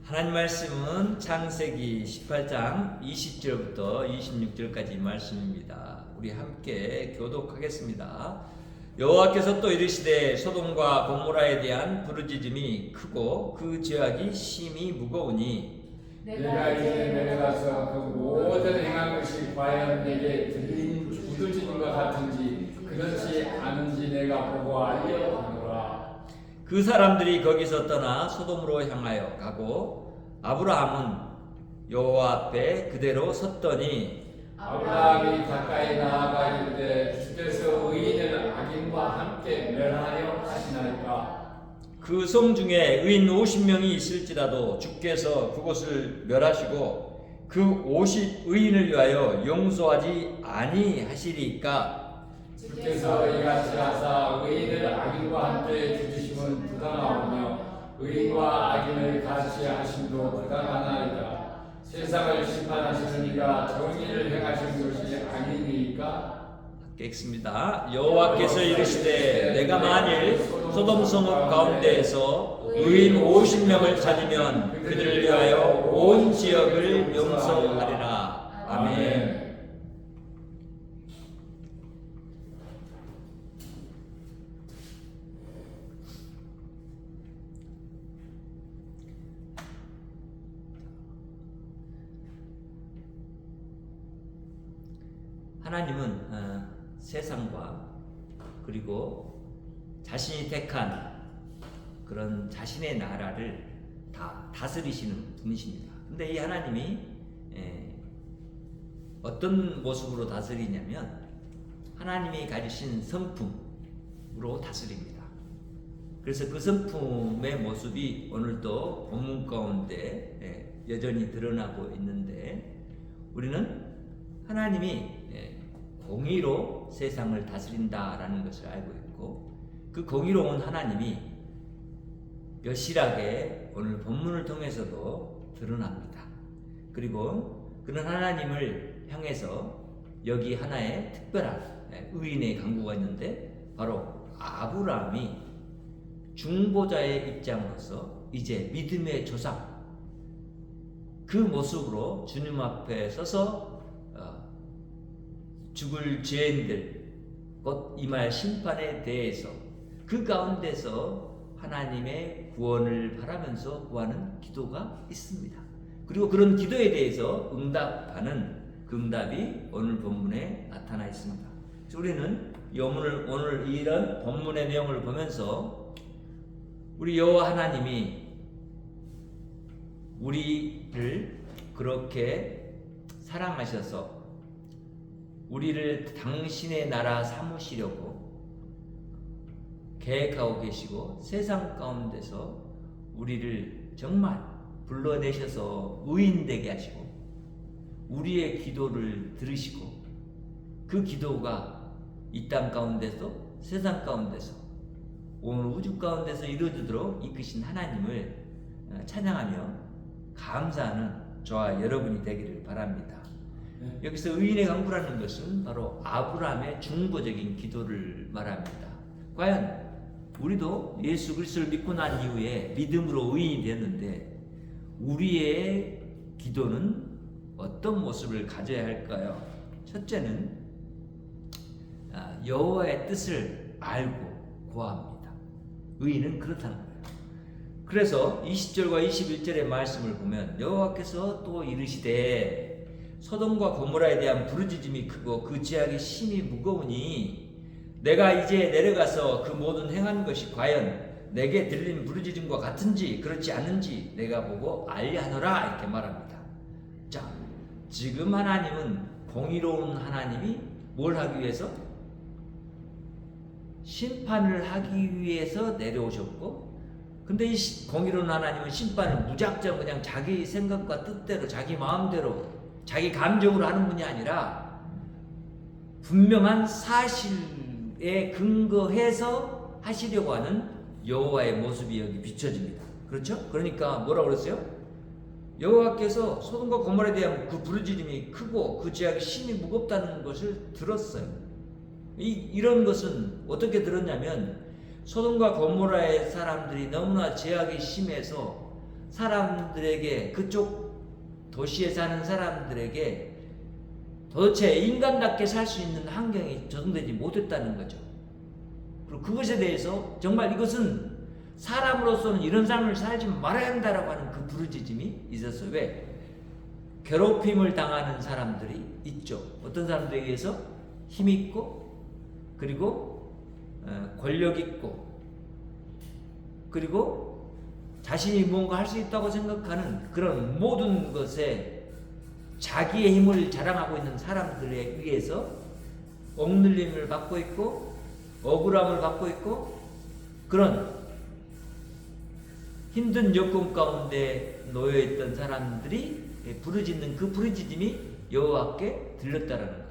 하나님 말씀은 창세기 18장 20절부터 26절까지 말씀입니다. 우리 함께 교독하겠습니다. 여호와께서 또 이르시되 소돔과 고모라에 대한 부르짖음이 크고 그 죄악이 심히 무거우니 내가 이제 내려가서 그 모든 행한 것이 과연 내게 들린 부르짖음과 같은지 그렇지 않은지 내가 보고 알려 하노라. 그 사람들이 거기서 떠나 소돔으로 향하여 가고 아브라함은 여호와 앞에 그대로 섰더니 아브라함이 가까이 나아가 이르되 주께서 의인을 악인과 함께 멸하려 하시나이까. 그 성 중에 의인 50명이 있을지라도 주께서 그곳을 멸하시고 그 50의인을 위하여 용서하지 아니하시리까. 주께서 이같이 하사 의인을 악인과 함께 죽이심은 부당하오며 의인과 악인을 같이 하심도 부당하나이다. 세상을 심판하시는 이가 정의를 행하신 것이 아니니까. 읽겠습니다. 여호와께서 이르시되 내가 만일 소돔 성읍 가운데에서 의인 50명을 찾으면 그들을 위하여 온 지역을 용서하리라. 아멘. 하나님은 세상과 그리고 자신이 택한 그런 자신의 나라를 다 다스리시는 분이십니다. 근데 이 하나님이 어떤 모습으로 다스리냐면 하나님이 가지신 성품으로 다스립니다. 그래서 그 성품의 모습이 오늘도 본문 가운데 여전히 드러나고 있는데 우리는 하나님이 공의로 세상을 다스린다라는 것을 알고 있고 그 공의로운 하나님이 여실하게 오늘 본문을 통해서도 드러납니다. 그리고 그런 하나님을 향해서 여기 하나의 특별한 의인의 강구가 있는데 바로 아브라함이 중보자의 입장으로서 이제 믿음의 조상 그 모습으로 주님 앞에 서서 죽을 죄인들 곧 임할 심판에 대해서 그 가운데서 하나님의 구원을 바라면서 구하는 기도가 있습니다. 그리고 그런 기도에 대해서 응답하는 그 응답이 오늘 본문에 나타나 있습니다. 그래서 우리는 오늘 이런 본문의 내용을 보면서 우리 여호와 하나님이 우리를 그렇게 사랑하셔서 우리를 당신의 나라 삼으시려고 계획하고 계시고 세상 가운데서 우리를 정말 불러내셔서 의인되게 하시고 우리의 기도를 들으시고 그 기도가 이 땅 가운데서 세상 가운데서 온 우주 가운데서 이루어지도록 이끄신 하나님을 찬양하며 감사하는 저와 여러분이 되기를 바랍니다. 여기서 의인의 강구라는 것은 바로 아브라함의 중보적인 기도를 말합니다. 과연 우리도 예수 그리스도를 믿고 난 이후에 믿음으로 의인이 되었는데 우리의 기도는 어떤 모습을 가져야 할까요? 첫째는 여호와의 뜻을 알고 구합니다. 의인은 그렇다는 거예요. 그래서 20절과 21절의 말씀을 보면 여호와께서 또 이르시되 소돔과 고모라에 대한 부르짖음이 크고 그 죄악이 심히 무거우니 내가 이제 내려가서 그 모든 행한 것이 과연 내게 들린 부르짖음과 같은지 그렇지 않은지 내가 보고 알려하노라 이렇게 말합니다. 자, 지금 하나님은 공의로운 하나님이 뭘 하기 위해서? 심판을 하기 위해서 내려오셨고 근데 이 공의로운 하나님은 심판을 무작정 그냥 자기 생각과 뜻대로 자기 마음대로 자기 감정으로 하는 분이 아니라 분명한 사실에 근거해서 하시려고 하는 여호와의 모습이 여기 비춰집니다. 그렇죠? 그러니까 뭐라고 그랬어요? 여호와께서 소돔과 고모라에 대한 그 부르짖음이 크고 그 죄악이 심히 무겁다는 것을 들었어요. 이런 것은 어떻게 들었냐면 소돔과 고모라의 사람들이 너무나 죄악이 심해서 사람들에게, 그쪽 도시에 사는 사람들에게 도대체 인간답게 살 수 있는 환경이 조성되지 못했다는 거죠. 그리고 그것에 대해서 정말 이것은 사람으로서는 이런 삶을 살지 말아야 한다라고 하는 그 부르짖음이 있었어요. 왜? 괴롭힘을 당하는 사람들이 있죠. 어떤 사람들에 의해서 힘 있고, 그리고 권력 있고, 그리고 자신이 뭔가 할 수 있다고 생각하는 그런 모든 것에 자기의 힘을 자랑하고 있는 사람들에 의해서 억눌림을 받고 있고, 억울함을 받고 있고, 그런 힘든 여건 가운데 놓여있던 사람들이 부르짖는 그 부르짖음이 여호와께 들렸다라는 거예요.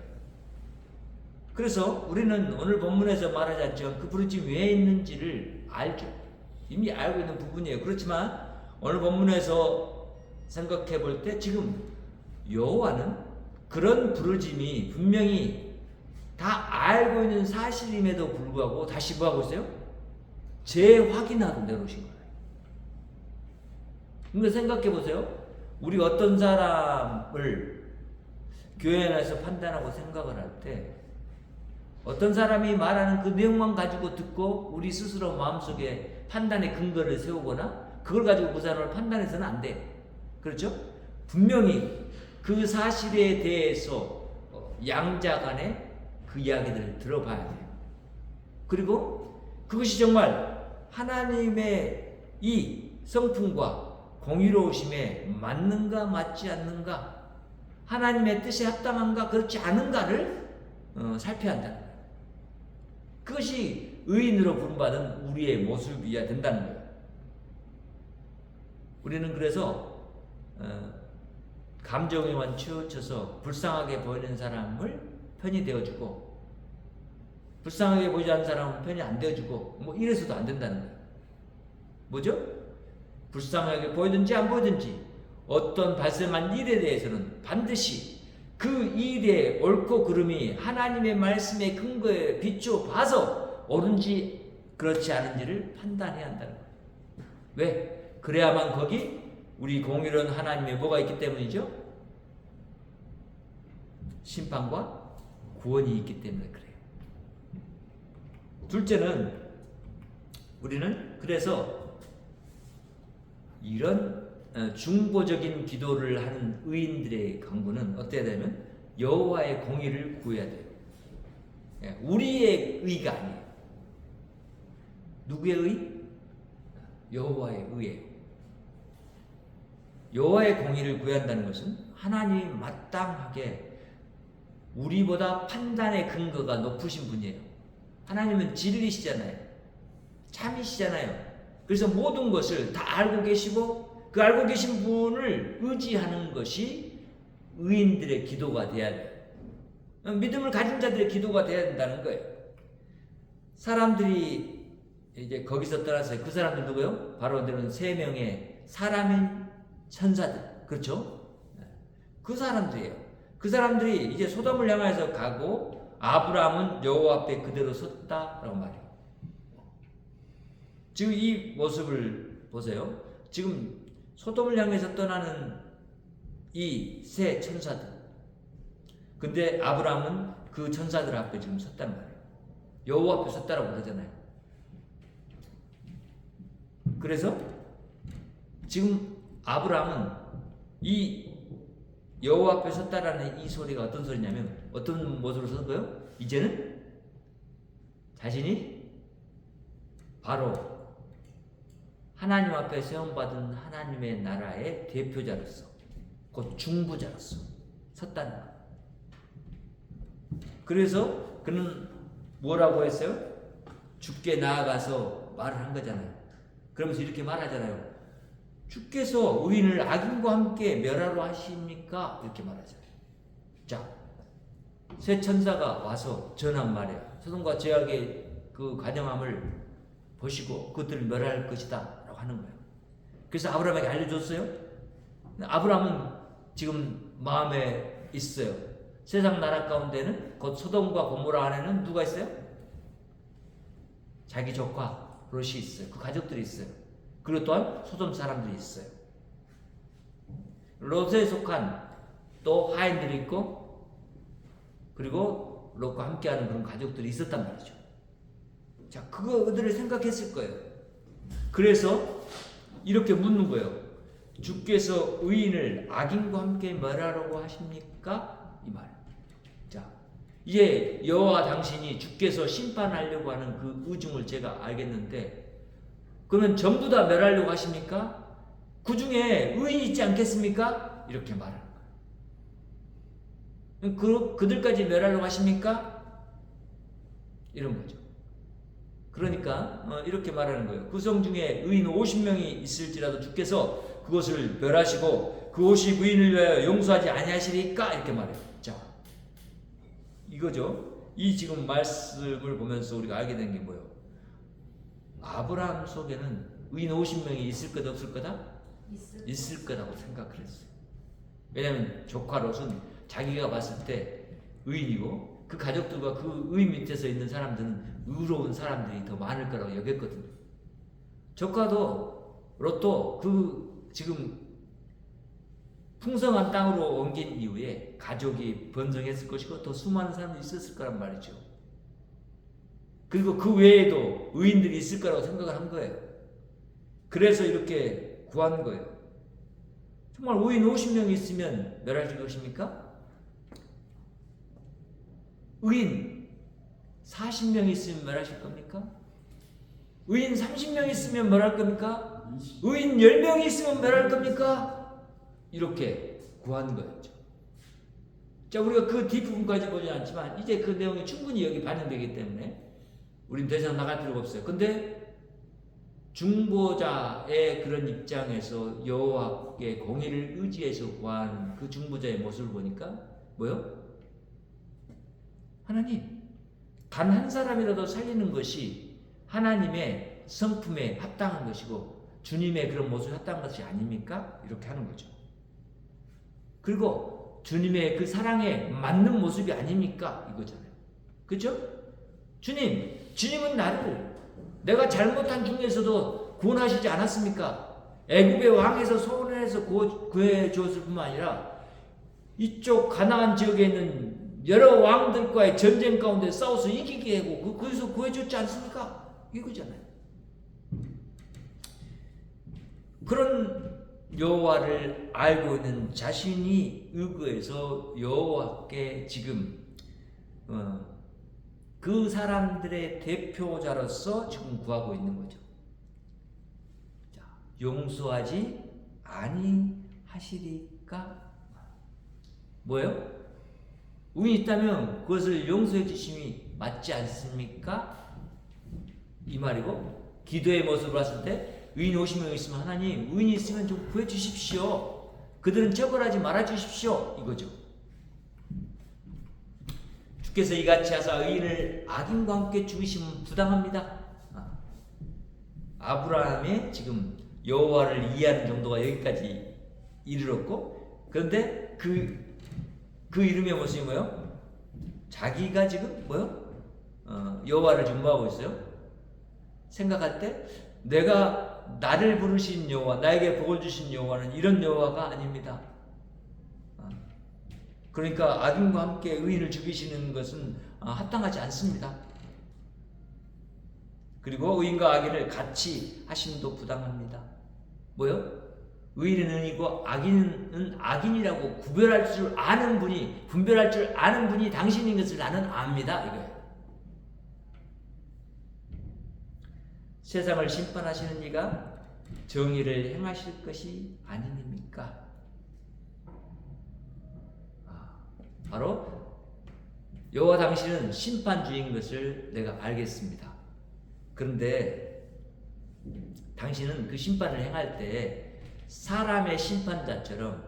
그래서 우리는 오늘 본문에서 말하지 않지만 그 부르짖음이 왜 있는지를 알죠. 이미 알고 있는 부분이에요. 그렇지만 오늘 본문에서 생각해 볼 때 지금 여호와는 그런 부르짖음이 분명히 다 알고 있는 사실임에도 불구하고 다시 뭐하고 있어요? 재확인하고 내놓으신 거예요. 그러니까 생각해 보세요. 우리 어떤 사람을 교회 안에서 판단하고 생각을 할 때 어떤 사람이 말하는 그 내용만 가지고 듣고 우리 스스로 마음속에 판단의 근거를 세우거나 그걸 가지고 그 사람을 판단해서는 안 돼. 그렇죠? 분명히 그 사실에 대해서 양자 간에 그 이야기들을 들어봐야 돼요. 그리고 그것이 정말 하나님의 이 성품과 공의로우심에 맞는가 맞지 않는가, 하나님의 뜻에 합당한가 그렇지 않은가를 살펴야 한다는 거예요. 그것이 의인으로 부름받은 우리의 모습이어야 된다는 거예요. 우리는 그래서 감정에만 치우쳐서 불쌍하게 보이는 사람을 편이 되어주고, 불쌍하게 보이지 않는 사람은 편이 안 되어주고, 뭐 이래서도 안 된다는 거예요. 뭐죠? 불쌍하게 보이든지 안 보이든지 어떤 발생한 일에 대해서는 반드시 그 일의 옳고 그름이 하나님의 말씀의 근거에 비추어 봐서 옳은지 그렇지 않은지를 판단해야 한다는 거예요. 왜? 그래야만 거기 우리 공의로운 하나님의 뭐가 있기 때문이죠? 심판과 구원이 있기 때문에 그래요. 둘째는 우리는 그래서 이런 중보적인 기도를 하는 의인들의 강구는 어때야 되면 여호와의 공의를 구해야 돼요. 우리의 의가 아니에요. 누구의 의? 여호와의 의예요. 여호와의 공의를 구해야 한다는 것은 하나님이 마땅하게 우리보다 판단의 근거가 높으신 분이에요. 하나님은 진리시잖아요. 참이시잖아요. 그래서 모든 것을 다 알고 계시고 그 알고 계신 분을 의지하는 것이 의인들의 기도가 돼야 돼요. 믿음을 가진 자들의 기도가 돼야 된다는 거예요. 사람들이 이제 거기서 떠나서 그 사람들 누구요? 바로 들은 3명의 사람인 천사들. 그렇죠? 그 사람들이에요. 그 사람들이 이제 소돔을 향해서 가고 아브라함은 여호와 앞에 그대로 섰다라고 말해요. 지금 이 모습을 보세요. 지금 소돔을 향해서 떠나는 이 세 천사들. 근데 아브라함은 그 천사들 앞에 지금 섰단 말이에요. 여호와 앞에 섰다라고 그러잖아요. 그래서 지금 아브라함은 이 여호와 앞에 섰다라는 이 소리가 어떤 소리냐면 어떤 모습으로 선 거예요? 이제는 자신이 바로 하나님 앞에 세움받은 하나님의 나라의 대표자로서 곧 중보자로서 섰다는 거예요. 그래서 그는 뭐라고 했어요? 주께 나아가서 말을 한 거잖아요. 그러면서 이렇게 말하잖아요. 주께서 의인을 악인과 함께 멸하러 하십니까? 이렇게 말하잖아요. 자, 세 천사가 와서 전한 말이야. 소돔과 죄악의 그 관영함을 보시고 그것들을 멸할 것이다 라고 하는 거예요. 그래서 아브라함에게 알려줬어요. 아브라함은 지금 마음에 있어요. 세상 나라 가운데는 곧 소돔과 고모라 안에는 누가 있어요? 자기 조카 롯이 있어요. 그 가족들이 있어요. 그리고 또한 소돔 사람들이 있어요. 롯에 속한 또 하인들이 있고 그리고 롯과 함께하는 그런 가족들이 있었단 말이죠. 자, 그거들을 생각했을 거예요. 그래서 이렇게 묻는 거예요. 주께서 의인을 악인과 함께 멸하라고 하십니까? 이 말. 자, 이제 여호와 당신이 주께서 심판하려고 하는 그 의중을 제가 알겠는데, 그러면 전부 다 멸하려고 하십니까? 그 중에 의인이 있지 않겠습니까? 이렇게 말하는 거예요. 그들까지 멸하려고 하십니까? 이런 거죠. 그러니까 이렇게 말하는 거예요. 그 성 중에 의인 50명이 있을지라도 주께서 그것을 멸하시고 그 50의인을 위하여 용서하지 아니하시리까? 이렇게 말해요. 자, 이거죠. 이 지금 말씀을 보면서 우리가 알게 된 게 뭐예요? 아브라함 속에는 의인 50명이 있을 거다 없을 거다? 있을 거라고 생각을 했어요. 왜냐하면 조카 롯은 자기가 봤을 때 의인이고 그 가족들과 그 의인 밑에서 있는 사람들은 의로운 사람들이 더 많을 거라고 여겼거든요. 조카도 롯도 그 지금 풍성한 땅으로 옮긴 이후에 가족이 번성했을 것이고 더 수많은 사람이 있었을 거란 말이죠. 그리고 그 외에도 의인들이 있을 거라고 생각을 한 거예요. 그래서 이렇게 구한 거예요. 정말 의인 50명이 있으면 멸하실 것입니까? 의인 40명이 있으면 멸하실 겁니까? 의인 30명이 있으면 멸할 겁니까? 의인 10명이 있으면 멸할 겁니까? 이렇게 구한 거였죠. 자, 우리가 그 뒷부분까지 보지 않지만 이제 그 내용이 충분히 여기 반영되기 때문에 우린 더 이상 나갈 필요가 없어요. 근데 중보자의 그런 입장에서 여호와께 공의를 의지해서 구한 그 중보자의 모습을 보니까 뭐요? 하나님, 단 한 사람이라도 살리는 것이 하나님의 성품에 합당한 것이고 주님의 그런 모습에 합당한 것이 아닙니까? 이렇게 하는 거죠. 그리고 주님의 그 사랑에 맞는 모습이 아닙니까? 이거잖아요. 그렇죠? 주님은 나를 내가 잘못한 중에서도 구원하시지 않았습니까? 애굽의 왕에서 소원해서 구해 주었을 뿐만 아니라 이쪽 가나안 지역에 있는 여러 왕들과의 전쟁 가운데 싸워서 이기게 하고 거기서 구해줬지 않습니까? 이거잖아요. 그런 여호와를 알고 있는 자신이 의거해서 여호와께 지금 그 사람들의 대표자로서 지금 구하고 있는 거죠. 자, 용서하지 아니하시리까? 뭐예요? 의인이 있다면 그것을 용서해 주심이 맞지 않습니까? 이 말이고, 기도의 모습을 봤을 때 의인 50명 있으면 하나님, 의인이 있으면 좀 구해 주십시오. 그들은 처벌하지 말아 주십시오. 이거죠. 주께서 이같이 하사 의인을 악인과 함께 죽이시면 부당합니다. 아브라함의 지금 여호와를 이해하는 정도가 여기까지 이르렀고, 그런데 그 이름의 모습이 뭐요? 자기가 지금 뭐요? 여호와를 중보하고 있어요. 생각할 때 내가 나를 부르신 여호와, 나에게 복을 주신 여호와는 이런 여호와가 아닙니다. 그러니까 악인과 함께 의인을 죽이시는 것은 합당하지 않습니다. 그리고 의인과 악인을 같이 하심도 부당합니다. 뭐요? 의인은 의인이고 악인은 악인이라고 분별할 줄 아는 분이 당신인 것을 나는 압니다. 이거예요. 세상을 심판하시는 이가 정의를 행하실 것이 아니니까. 바로 여호와 당신은 심판주인 것을 내가 알겠습니다. 그런데 당신은 그 심판을 행할 때 사람의 심판자처럼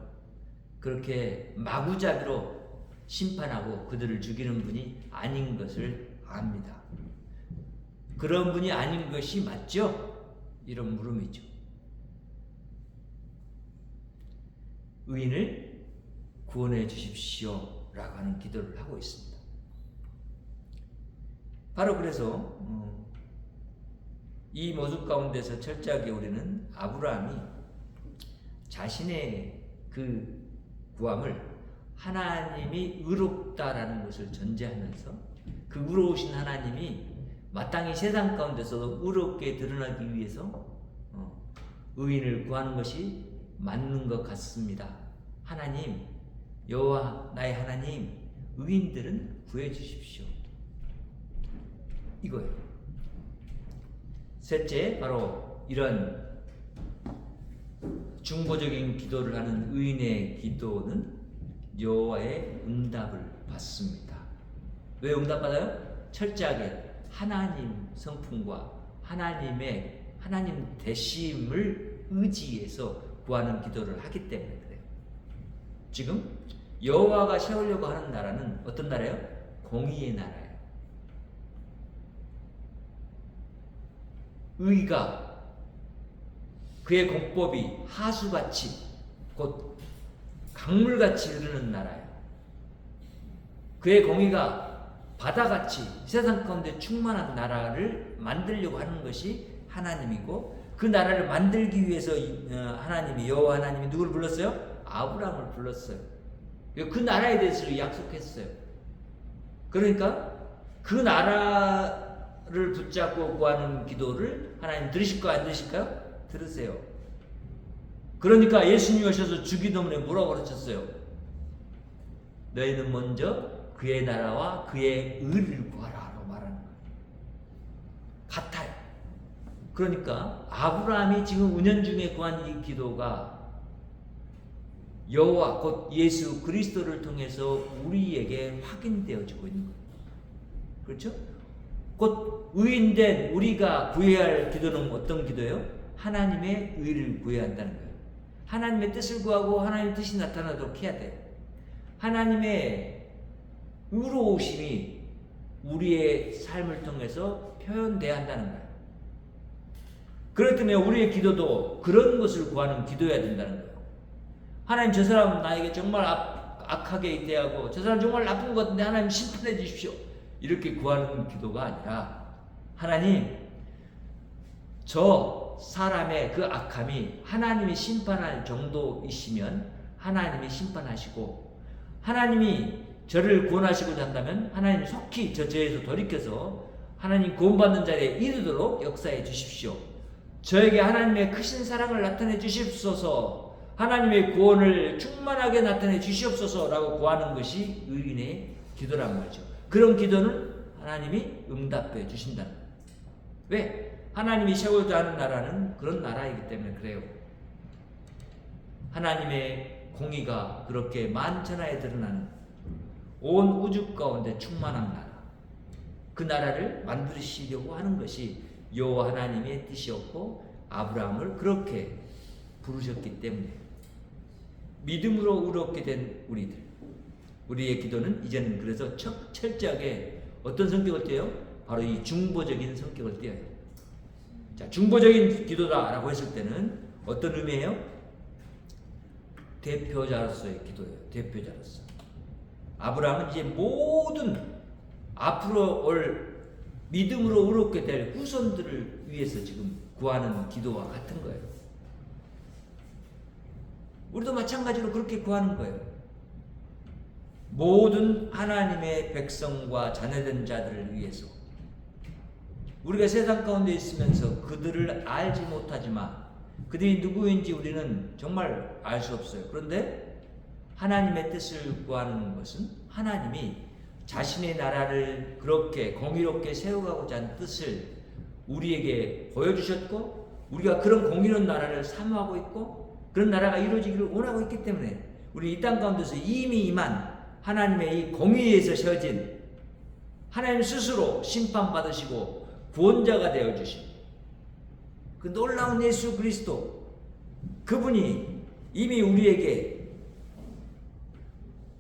그렇게 마구잡이로 심판하고 그들을 죽이는 분이 아닌 것을 압니다. 그런 분이 아닌 것이 맞죠? 이런 물음이죠. 의인을 구원해 주십시오 라고 하는 기도를 하고 있습니다. 바로 그래서 이 모습 가운데서 철저하게 우리는 아브라함이 자신의 그 구함을 하나님이 의롭다라는 것을 전제하면서 그 의로우신 하나님이 마땅히 세상 가운데서도 의롭게 드러나기 위해서 의인을 구하는 것이 맞는 것 같습니다. 하나님, 여호와 나의 하나님, 의인들은 구해 주십시오. 이거예요. 셋째, 바로 이런 중보적인 기도를 하는 의인의 기도는 여호와의 응답을 받습니다. 왜 응답받아요? 철저하게 하나님 성품과 하나님 대심을 의지해서 구하는 기도를 하기 때문에 그래요. 지금 여호와가 세우려고 하는 나라는 어떤 나라예요? 공의의 나라예요. 의가 그의 공법이 하수같이 곧 강물같이 흐르는 나라예요. 그의 공의가 바다같이 세상 가운데 충만한 나라를 만들려고 하는 것이 하나님이고, 그 나라를 만들기 위해서 하나님이, 여호와 하나님이 누구를 불렀어요? 아브라함을 불렀어요. 그 나라에 대해서 약속했어요. 그러니까 그 나라를 붙잡고 구하는 기도를 하나님 들으실까요? 안 들으실까요? 들으세요. 그러니까 예수님이 오셔서 주기도문에 뭐라고 가르쳤어요? 너희는 먼저 그의 나라와 그의 의를 구하라 라고 말하는 거예요. 같아요. 그러니까 아브라함이 지금 은연중에 구한 이 기도가 여호와 곧 예수 그리스도를 통해서 우리에게 확인되어지고 있는 거예요. 그렇죠? 곧 의인된 우리가 구해야 할 기도는 어떤 기도예요? 하나님의 의를 구해야 한다는 거예요. 하나님의 뜻을 구하고 하나님의 뜻이 나타나도록 해야 돼요. 하나님의 의로우심이 우리의 삶을 통해서 표현돼야 한다는 거예요. 그렇기 때문에 우리의 기도도 그런 것을 구하는 기도여야 된다는 거예요. 하나님, 저 사람 나에게 정말 악하게 대하고 저 사람 정말 나쁜 것 같은데 하나님 심판해 주십시오, 이렇게 구하는 기도가 아니라, 하나님, 저 사람의 그 악함이 하나님이 심판할 정도이시면 하나님이 심판하시고, 하나님이 저를 구원하시고자 한다면 하나님 속히 저 죄에서 돌이켜서 하나님 구원받는 자리에 이르도록 역사해 주십시오. 저에게 하나님의 크신 사랑을 나타내 주십소서, 하나님의 구원을 충만하게 나타내 주시옵소서라고 구하는 것이 의인의 기도란 말이죠. 그런 기도는 하나님이 응답해 주신다는 거예요. 왜? 하나님이 세우고자 하는 나라는 그런 나라이기 때문에 그래요. 하나님의 공의가 그렇게 만천하에 드러나는 온 우주 가운데 충만한 나라, 그 나라를 만드시려고 하는 것이 여호와 하나님의 뜻이었고, 아브라함을 그렇게 부르셨기 때문에 믿음으로 의롭게 된 우리의 기도는 이제는 그래서 철저하게 어떤 성격을 띠어요? 바로 이 중보적인 성격을 띠어요. 자, 중보적인 기도다라고 했을 때는 어떤 의미예요? 대표자로서의 기도예요. 대표자로서. 아브라함은 이제 모든 앞으로 올 믿음으로 의롭게 될 후손들을 위해서 지금 구하는 기도와 같은 거예요. 우리도 마찬가지로 그렇게 구하는 거예요. 모든 하나님의 백성과 자녀된 자들을 위해서. 우리가 세상 가운데 있으면서 그들을 알지 못하지만 그들이 누구인지 우리는 정말 알 수 없어요. 그런데 하나님의 뜻을 구하는 것은 하나님이 자신의 나라를 그렇게 공의롭게 세워가고자 하는 뜻을 우리에게 보여주셨고, 우리가 그런 공의로운 나라를 사모하고 있고, 그런 나라가 이루어지기를 원하고 있기 때문에 우리 이 땅 가운데서 이미 임한 하나님의 이 공의에서 세워진, 하나님 스스로 심판받으시고 구원자가 되어주신 그 놀라운 예수 그리스도, 그분이 이미 우리에게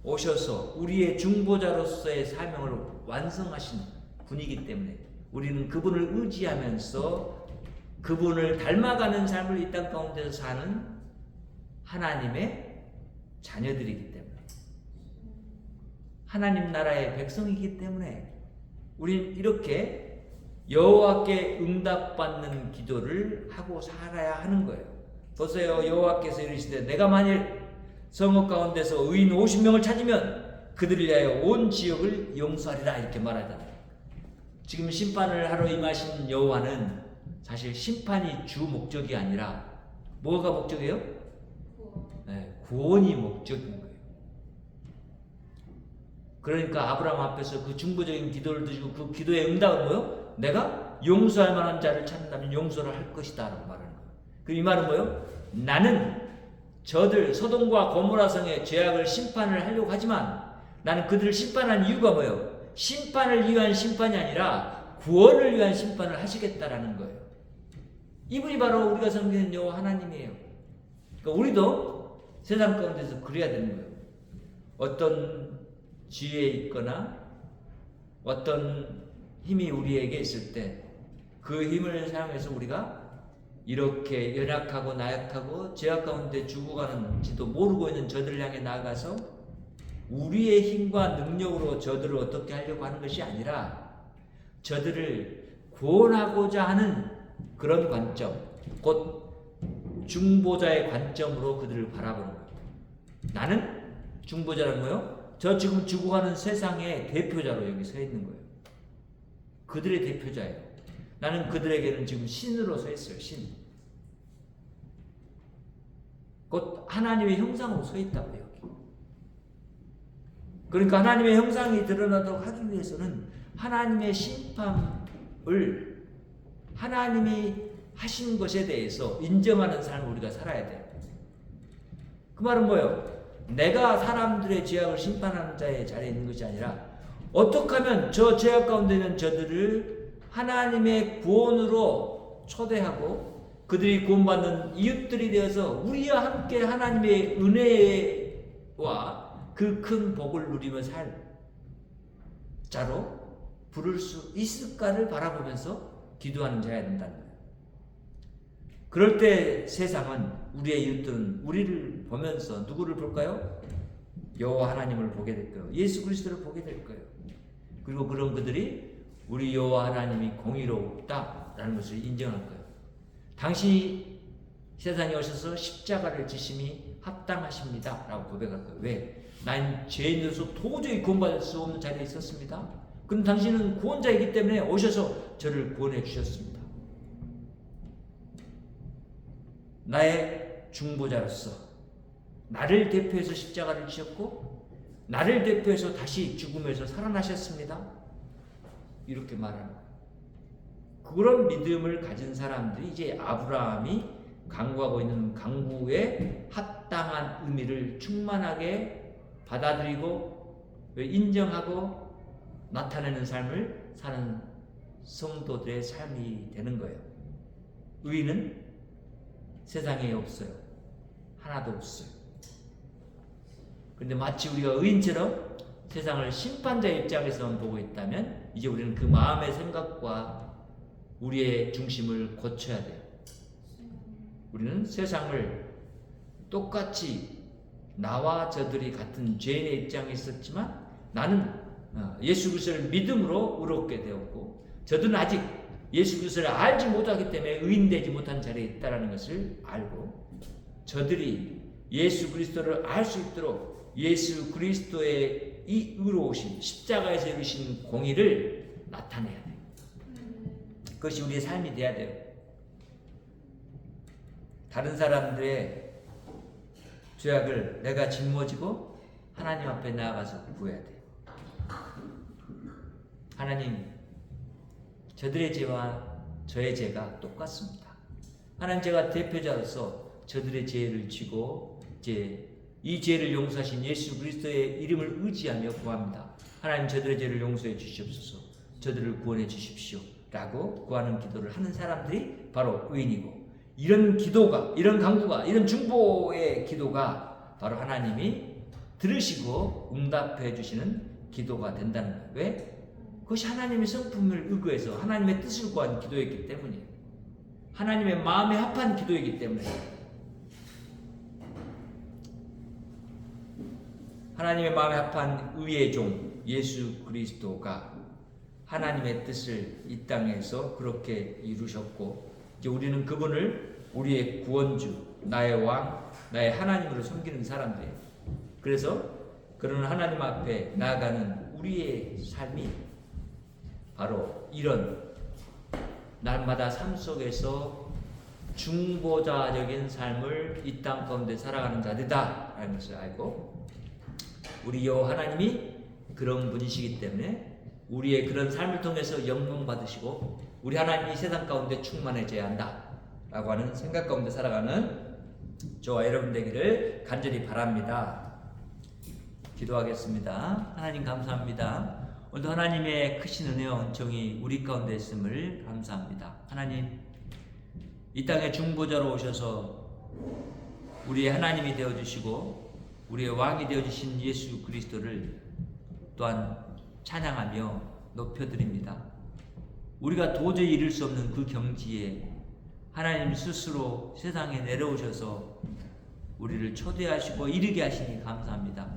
오셔서 우리의 중보자로서의 사명을 완성하신 분이기 때문에 우리는 그분을 의지하면서 그분을 닮아가는 삶을 이 땅 가운데서 사는 하나님의 자녀들이기 때문에, 하나님 나라의 백성이기 때문에 우리는 이렇게 여호와께 응답받는 기도를 하고 살아야 하는 거예요. 보세요. 여호와께서 이르시되 내가 만일 성읍 가운데서 의인 50명을 찾으면 그들을 위하여 온 지역을 용서하리라 이렇게 말하잖아요. 지금 심판을 하러 임하신 여호와는 사실 심판이 주 목적이 아니라 뭐가 목적이에요? 네, 구원이 목적인 거예요. 그러니까 아브라함 앞에서 그 중보적인 기도를 드리고 그 기도의 응답은 뭐예요? 내가 용서할 만한 자를 찾는다면 용서를 할 것이다 라고 말하는 거예요. 그 이 말은 뭐예요? 나는 저들 소돔과 고모라 성의 죄악을 심판을 하려고 하지만 나는 그들을 심판한 이유가 뭐예요? 심판을 위한 심판이 아니라 구원을 위한 심판을 하시겠다라는 거예요. 이분이 바로 우리가 섬기는 여호와 하나님이에요. 그러니까 우리도 세상 가운데서 그래야 되는 거예요. 어떤 지혜에 있거나 어떤 힘이 우리에게 있을 때 그 힘을 사용해서 우리가 이렇게 연약하고 나약하고 죄악 가운데 죽어가는지도 모르고 있는 저들을 향해 나아가서 우리의 힘과 능력으로 저들을 어떻게 하려고 하는 것이 아니라 저들을 구원하고자 하는 그런 관점, 곧 중보자의 관점으로 그들을 바라보는 거예요. 나는 중보자라는 거예요. 저 지금 죽어가는 세상의 대표자로 여기 서 있는 거예요. 그들의 대표자예요. 나는 그들에게는 지금 신으로 서 있어요. 신. 곧 하나님의 형상으로 서 있다고요. 여기. 그러니까 하나님의 형상이 드러나도록 하기 위해서는 하나님의 심판을 하나님이 하신 것에 대해서 인정하는 삶을 우리가 살아야 돼요. 그 말은 뭐예요? 내가 사람들의 죄악을 심판하는 자의 자리에 있는 것이 아니라 어떻게 하면 저 죄악 가운데 있는 저들을 하나님의 구원으로 초대하고 그들이 구원받는 이웃들이 되어서 우리와 함께 하나님의 은혜와 그 큰 복을 누리며 살 자로 부를 수 있을까를 바라보면서 기도하는 자야 된다는 거예요. 그럴 때 세상은 우리의 이웃들은 우리를 보면서 누구를 볼까요? 여호와 하나님을 보게 될 거예요. 예수 그리스도를 보게 될 거예요. 그리고 그런 그들이 우리 여호와 하나님이 공의롭다라는 것을 인정할 거예요. 당신이 세상에 오셔서 십자가를 지심이 합당하십니다 라고 고백할 거예요. 왜? 난 죄인으로서 도저히 구원받을 수 없는 자리에 있었습니다. 그럼 당신은 구원자이기 때문에 오셔서 저를 구원해 주셨습니다. 나의 중보자로서 나를 대표해서 십자가를 지셨고 나를 대표해서 다시 죽음에서 살아나셨습니다. 이렇게 말하는 거예요. 그런 믿음을 가진 사람들이 이제 아브라함이 강구하고 있는 강구에 합당한 의미를 충만하게 받아들이고 인정하고 나타내는 삶을 사는 성도들의 삶이 되는 거예요. 의인은 세상에 없어요. 하나도 없어요. 그런데 마치 우리가 의인처럼 세상을 심판자의 입장에서만 보고 있다면 이제 우리는 그 마음의 생각과 우리의 중심을 고쳐야 돼요. 우리는 세상을 똑같이 나와 저들이 같은 죄인의 입장에 있었지만 나는 예수 그리스도를 믿음으로 의롭게 되었고 저들은 아직 예수 그리스도를 알지 못하기 때문에 의인되지 못한 자리에 있다는 것을 알고 저들이 예수 그리스도를 알 수 있도록 예수 그리스도의 이 의로우신 십자가에서 이루신 공의를 나타내야 돼요. 그것이 우리의 삶이 돼야 돼요. 다른 사람들의 죄악을 내가 짊어지고 하나님 앞에 나아가서 구해야 돼요. 하나님, 저들의 죄와 저의 죄가 똑같습니다. 하나님, 제가 대표자로서 저들의 죄를 지고 이제 이 죄를 용서하신 예수 그리스도의 이름을 의지하며 구합니다. 하나님, 저들의 죄를 용서해 주시옵소서. 저들을 구원해 주십시오. 라고 구하는 기도를 하는 사람들이 바로 의인이고, 이런 기도가, 이런 간구가, 이런 중보의 기도가 바로 하나님이 들으시고 응답해 주시는 기도가 된다는 거예요. 왜? 그것이 하나님의 성품을 의거해서 하나님의 뜻을 구한 기도였기 때문이에요. 하나님의 마음에 합한 기도이기 때문에. 하나님의 마음에 합한 의의 종 예수 그리스도가 하나님의 뜻을 이 땅에서 그렇게 이루셨고, 이제 우리는 그분을 우리의 구원주, 나의 왕, 나의 하나님으로 섬기는 사람들이에요. 그래서 그런 하나님 앞에 나아가는 우리의 삶이 바로 이런 날마다 삶 속에서 중보자적인 삶을 이 땅 가운데 살아가는 자들이다 라는 것을 알고, 우리 여호와 하나님이 그런 분이시기 때문에 우리의 그런 삶을 통해서 영광 받으시고 우리 하나님이 세상 가운데 충만해져야 한다 라고 하는 생각 가운데 살아가는 저와 여러분 되기를 간절히 바랍니다. 기도하겠습니다. 하나님 감사합니다. 오늘도 하나님의 크신 은혜와 은총이 우리 가운데 있음을 감사합니다. 하나님, 이 땅에 중보자로 오셔서 우리의 하나님이 되어주시고 우리의 왕이 되어주신 예수 그리스도를 또한 찬양하며 높여드립니다. 우리가 도저히 이룰 수 없는 그 경지에 하나님 스스로 세상에 내려오셔서 우리를 초대하시고 이르게 하시니 감사합니다.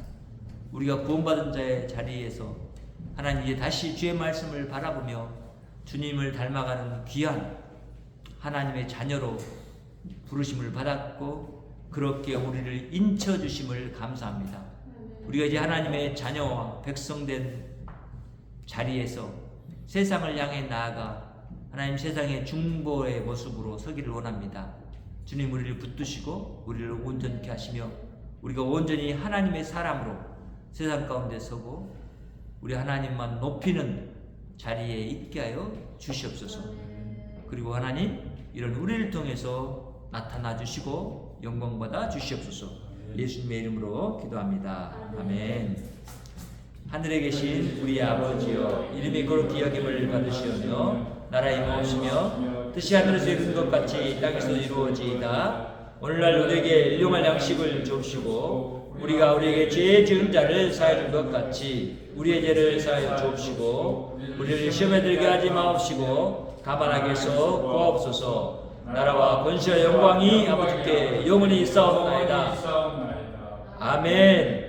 우리가 구원받은 자의 자리에서 하나님 이제 다시 주의 말씀을 바라보며 주님을 닮아가는 귀한 하나님의 자녀로 부르심을 받았고 그렇게 우리를 인쳐주심을 감사합니다. 우리가 이제 하나님의 자녀와 백성된 자리에서 세상을 향해 나아가 하나님 세상의 중보의 모습으로 서기를 원합니다. 주님, 우리를 붙드시고 우리를 온전케 하시며 우리가 온전히 하나님의 사람으로 세상 가운데 서고 우리 하나님만 높이는 자리에 있게 하여 주시옵소서. 그리고 하나님, 이런 우리를 통해서 나타나 주시고 영광 받아 주시옵소서. 예수님의 이름으로 기도합니다. 아멘. 하늘에 계신 우리 아버지여, 이름이 거룩히 여김을 받으시오며 나라에 임하옵시며 뜻이 하늘에서 이룬 것 같이 땅에서 이루어지이다. 오늘날 우리에게 일용할 양식을 주옵시고 우리가 우리에게 죄 지은 자를 사하여 준 것 같이 우리의 죄를 사하여 주옵시고 우리를 시험에 들게 하지 마옵시고 다만 악에서 구하옵소서. 나라와 권세와 영광이 아버지께 영원히 있사옵나이다. 아멘.